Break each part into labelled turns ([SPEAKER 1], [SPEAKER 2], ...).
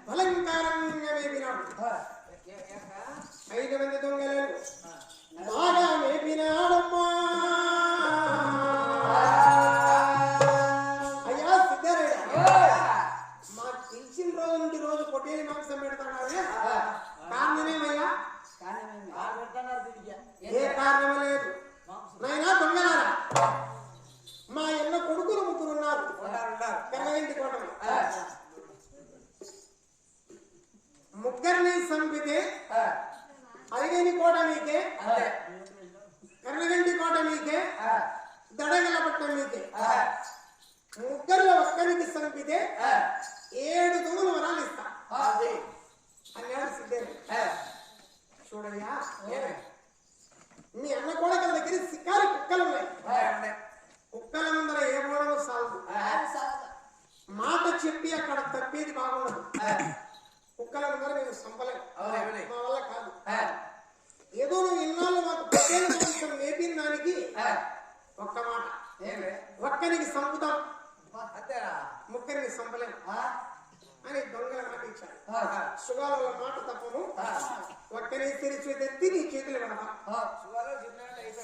[SPEAKER 1] బలంకారంగా మేపినాడు. 5 మంది దొంగలను బాగా మేపినాడమ్మా. అయ్యా సిద్ధారాయుడు, మాకు తెలిసిన రోజు నుండి రోజు పొట్టేలి మాంసం పెడతాడే కారణమేమయ్యా? ఏ కారణం లేదు నాయనా. దొంగలారా, మా ఎన్న కొడుకులు 3 ఉన్నారు. కర్రగంటి కోటలో 3 చంపితే అరిగని కోట మీకే, కర్రగంటి కోట మీకే, దడగల పట్టం మీకే. 3లో ఒక్కరికి చంపితే 7 దొంగల వరాలు ఇస్తా అన్నాడు సిద్ధేశ్వర. చూడయ్యా, మీ అన్న కోడకల దగ్గర సిక్కారి కుక్కలు ఉన్నాయి. కుక్కల ముందర ఏ మూడమో సాగు. మాట చెప్పి అక్కడ తప్పేది బాగుండదు. కుక్కల ముందర నేను సంపలేను, మా వల్ల కాదు. ఏదో నువ్వు ఇన్నాళ్ళు మాకు ప్రత్యేక మేపిన దానికి ఒక్క మాట, ఒక్కరికి సంపుతాం, 3ని సంపలేము అని దొంగల మాట ఇచ్చాడు. సుగాల మాట తప్పను, ఒక్కరి తెరిచి నీ చేతులు పెడతా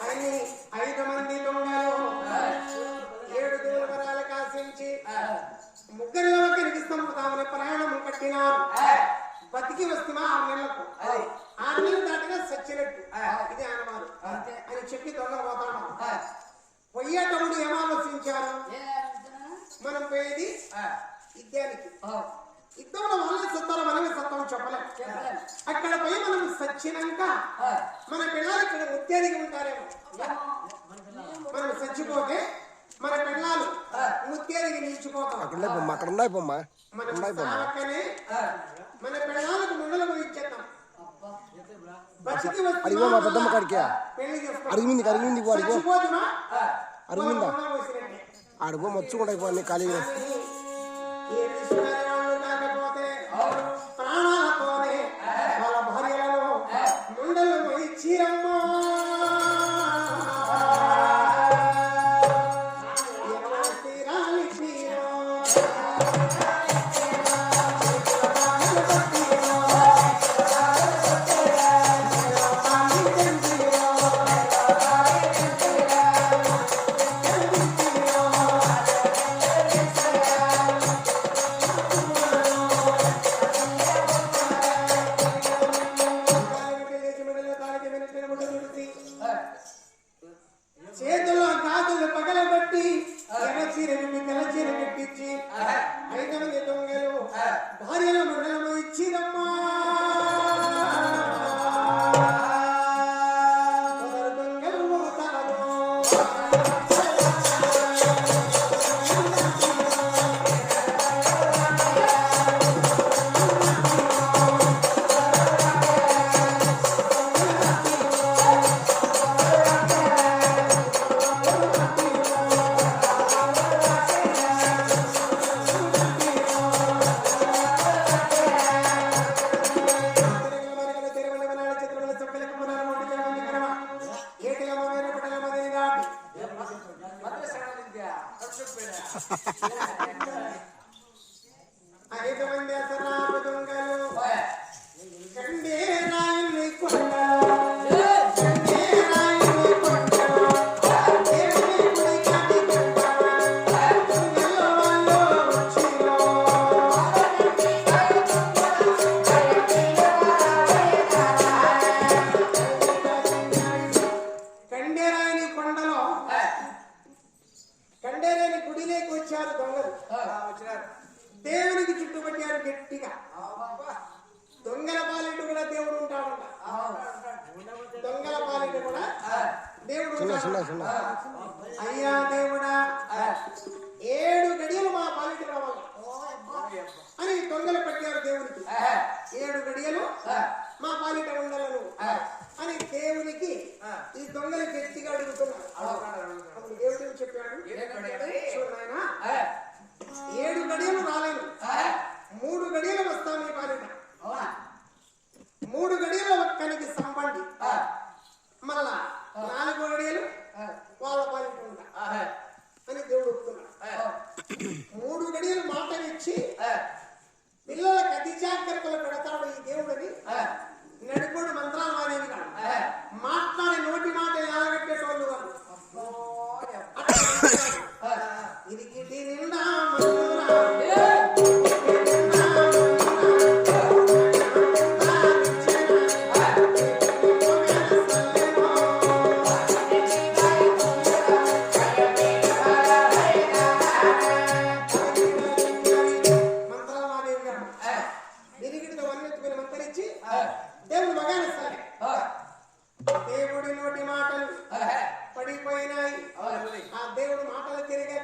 [SPEAKER 1] అని 5 మంది దొంగలు 7 దూరవరాలు కాసించి 3లో ఒకరికి సంపుతామని ప్రయాణం కట్టినారు. బతికి వస్తున్నా 6 నెలలకు. 6 నెలలు దాటిగా సచ్చినట్టు ఇది అనమారు అని చెప్పి దొంగ పోతాడు. పోయేటప్పుడు ఏమాలోచించారు? మనం పోయేది యుద్ధానికి. యుద్ధంలో వాళ్ళే సత్తారు, మనమే సత్తాం చెప్పలేం. అక్కడ పోయి మనం సచ్చినాక మన పిల్లలు ఇక్కడ ముత్యానికి ఉంటారేమో. మనం చచ్చిపోతే మన పిల్లలు ముత్యానికి నిలిచిపోతాం. మన సావకనే మన పిల్లలకు ముండలు పోయించేద్దాం. బతికి వస్తున్నా పెళ్లి చేసుకోపోతున్నా
[SPEAKER 2] అడుగు మొచ్చుకుంటా ఖాళీ
[SPEAKER 1] కాకపోతే ప్రాణాలతోనే వాళ్ళ భార్యలను ముండలు ఇచ్చిరమ్మా. చేతుల్లో గాజులు పగలబట్టి ఎర్రచీరని తెల్లచీర పెట్టించి 5 మంది దొంగలు భార్యల మండలము ఇచ్చిరమ్మా. దొంగలు పోతారు. ఐదు మంది అసరాపు దొంగలు కండేరాయుని కొండలు కండేరాని గుడిలోకి వచ్చారు దొంగలు. దేవునికి చుట్టుపట్టారు గట్టిగా. దొంగల పాలిట కూడా దేవుడు ఉంటాడంట. దొంగల పాలిట కూడా దేవుడు ఉంటాడు. అయ్యా దేవుడా, 7 గడియలు మా పాలిట రావాలి అని దొంగలు పెట్టారు దేవునికి. 7 గడియలు మా పాలిట ఉండాలను అని దేవునికి ఈ దొంగలు గట్టిగా అడుగుతున్నారు. అప్పుడు దేవుడు ఏం చెప్పాడు? చూడనాయనా, 7 గడియలు రాలేను, 3 గడియలు వస్తా మీ పాలిట. 3 గడియలు ఒక్కనికి సంబండి, మళ్ళా 4 గడియలు వాళ్ళ పాలిట ఉంటా అని దేవుడు ఒప్పుకున్నాడు. 3 గడియలు మాట ఇచ్చి పిల్లల కతిజా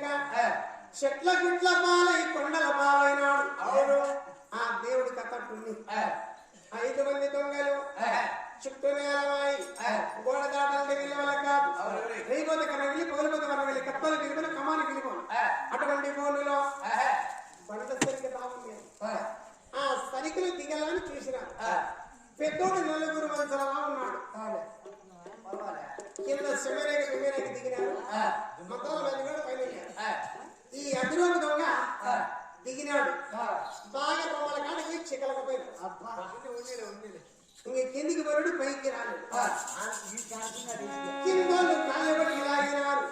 [SPEAKER 1] లేక చెట్ల గుట్ల పాలై కొండల పాలైనాడు. అవును, ఆ దేవుడి కథ పుణ్యం. 5 మంది దొంగలు చుట్టూ నేలమాయి గోడ దాటాలంటే వెళ్ళవల్ల కాదు. రేపోతే కనగిలి పగులిపోతే కనగిలి కప్పలు వెళ్ళిపోయిన కమాని వెళ్ళిపోను. అటువంటి ఫోన్లో బండ సరిగ్గా తాగుంది. ఆ సరికులు దిగలని చూసినారు. పెద్దోడు 4 మంచాలా ఉన్నాడు. కింద సెమెరేకి దిగినారు. మొత్తం కూడా పైన ఈ అదిరోజు దొంగ దిగినాడు. బాగా బొమ్మల కాడికి చిక్కలకపోయినాడు. ఇంక కిందికి పరుడు పైకి రాలేదు. కిందోళ్ళు కాయబట్టి లాగినారు,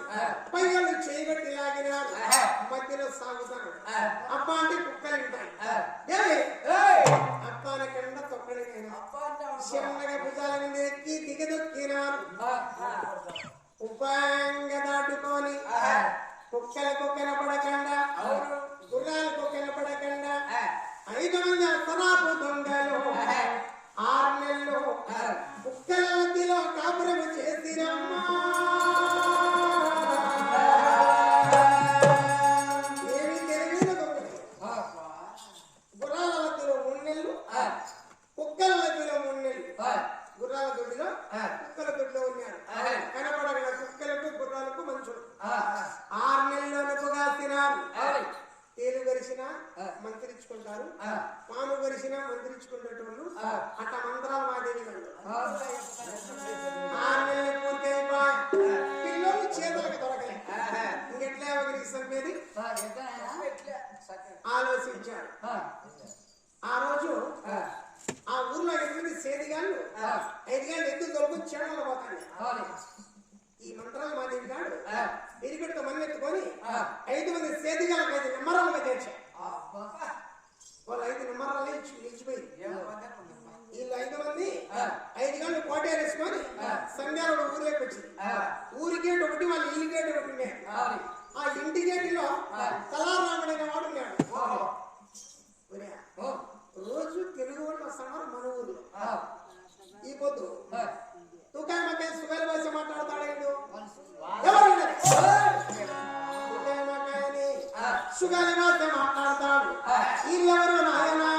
[SPEAKER 1] పైలు చేయబట్టి లాగినారు. మధ్యలో సాగుతాడు. అప్ప అంటే కుక్కలు ఉంటాయి. అప్పాన కింద తొక్కడికైనా చిన్నగా భుజాల మీద ఎక్కి దిగదొక్కినారు. ఉపాయంగా దాటుకొని కుక్కలకు కనపడకుండా గుర్రాలకు కనపడకుండా 5 మంది అసరాపు దొంగలు 6 నెలలు కుక్కల మధ్యలో కాపురం చేసిరమ్మా. ఏమి తెలియని దొంగలు. గుర్రాల మధ్యలో 3 నెలలు, కుక్కల మధ్యలో 3 నెలలు. గుర్రాల దొడ్డిలో కుక్కల దొడ్డిలో ఉన్నారు. కనపడగల కుక్కలకు గుర్రాలకు మనుషులు 6 నెలల్లోనకు కాసినారు. తేలు గరిసిన మంత్రించుకుంటారు, పాము గరిసిన మంత్రించుకునేటోళ్ళు. అట్లా మంత్రాలు మాదేవి కాదు. 6 నెలలు పూర్తి అయిపోయి పిల్లలు చేతులకు దొరకలే. ఇంకెట్లా ఒకరికి సంపేది ఆలోచించారు. ఆ రోజు ఆ ఊర్లో 8 సేదిగాళ్ళు 5 గంటలు ఎద్దు దొరుకుని చెడలో పోతాయి. ఈ మంత్రాలు మాదేవి కాడు ఇరిగడితో మన్నెత్తుకొని 5 మంది సేదిగాలకు 5 నిమ్మరాలుగా చేర్చారు. వాళ్ళు 5 నిమ్మరాలు నిలిచిపోయింది. వీళ్ళు 5 మంది 5 గంటలు కోటేరేసుకొని సంధ్యాలు ఊరిలోకి వచ్చింది. ఊరి గేట్ ఒకటి, వాళ్ళ ఇల్లు గేట్ ఒకటి ఉన్నాయి. ఆ ఇంటి గేటులో తలారాముడైన వాడు ఉన్నాడు. రోజు తెలుగు వాళ్ళు వస్తున్నారు మన ఊర్లో. ఈ పొద్దు తుకాయమకాయ సుగల భాష మాట్లాడతాడు. ఎవరు తుకాయమకాయని సుగల భాష మాట్లాడతాడు. వీళ్ళెవరు నాయనా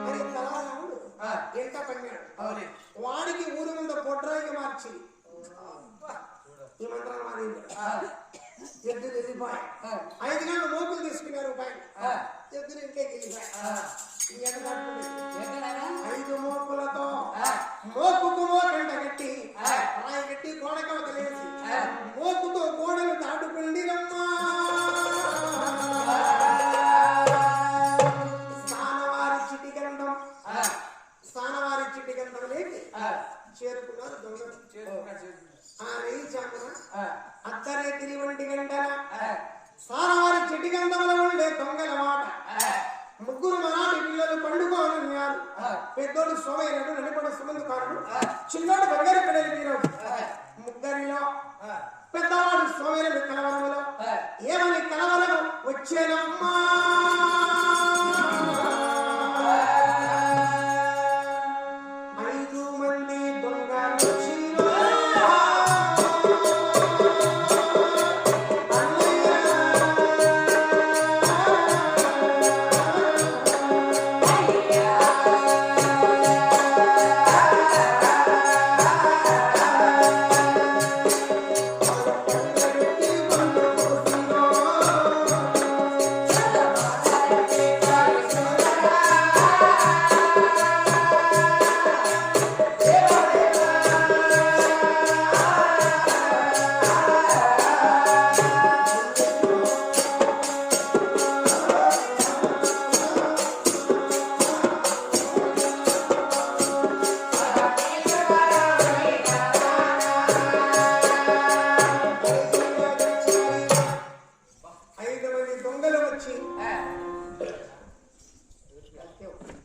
[SPEAKER 1] అని తలారాముడు ఎంత పన్నాడు. వాడికి ఊరు ముందు పొట్రాయికి మార్చి ఈ మంత్రాలు మాది ఎద్దులు వెళ్ళిపోయాయి. 5 గంటలు మోపులు తీసుకున్నారు. ఎద్దులు ఇంటికి వెళ్ళిపోయాయి. 5 మోపులతో మోపుకు మోకండ కట్టి రాయి కట్టి గోడకవ తెలిసి మోపుతో గోడలు దాటుకుండి రమ్మా. స్థానవారి చిట్టి గంధం లేకి చేరుకున్నారు దొంగలు. ఆ రేయి చామున అద్దరేతిరి 1 గంటల సారవారి చెట్టి గంధంలో ఉండే దొంగల మాట. 3 మరాఠీ పిల్లలు పండుకోనున్నారు. పెద్దోడు సోమయ్యడు, నడిపడు సుమందుకారుడు, చిన్నోడు బంగారు పిల్లలు తీరాడు. 3 పెద్దవాడు సోమయ్యడు కలవరములో ఏమని కలవరం వచ్చేనమ్మా. 5 మంది దొంగలు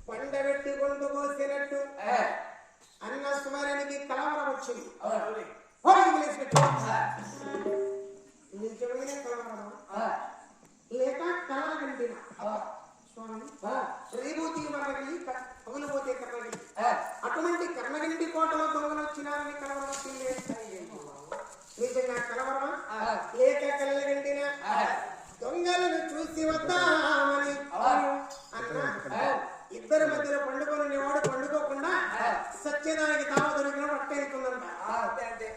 [SPEAKER 1] పండబెట్టి గొంతు కోసినట్టు అన్న సుమారానికి కలవరం వచ్చింది. నిజమైన కలవరం లేక కలవగంటిన స్వామి శ్రీభూతి మరగలి పగులుపోతే కర్ణగిరి. అటువంటి కర్ణగిరి కోటలో దొంగలు వచ్చినారని కలవరం వచ్చింది.
[SPEAKER 3] అంతే అంతే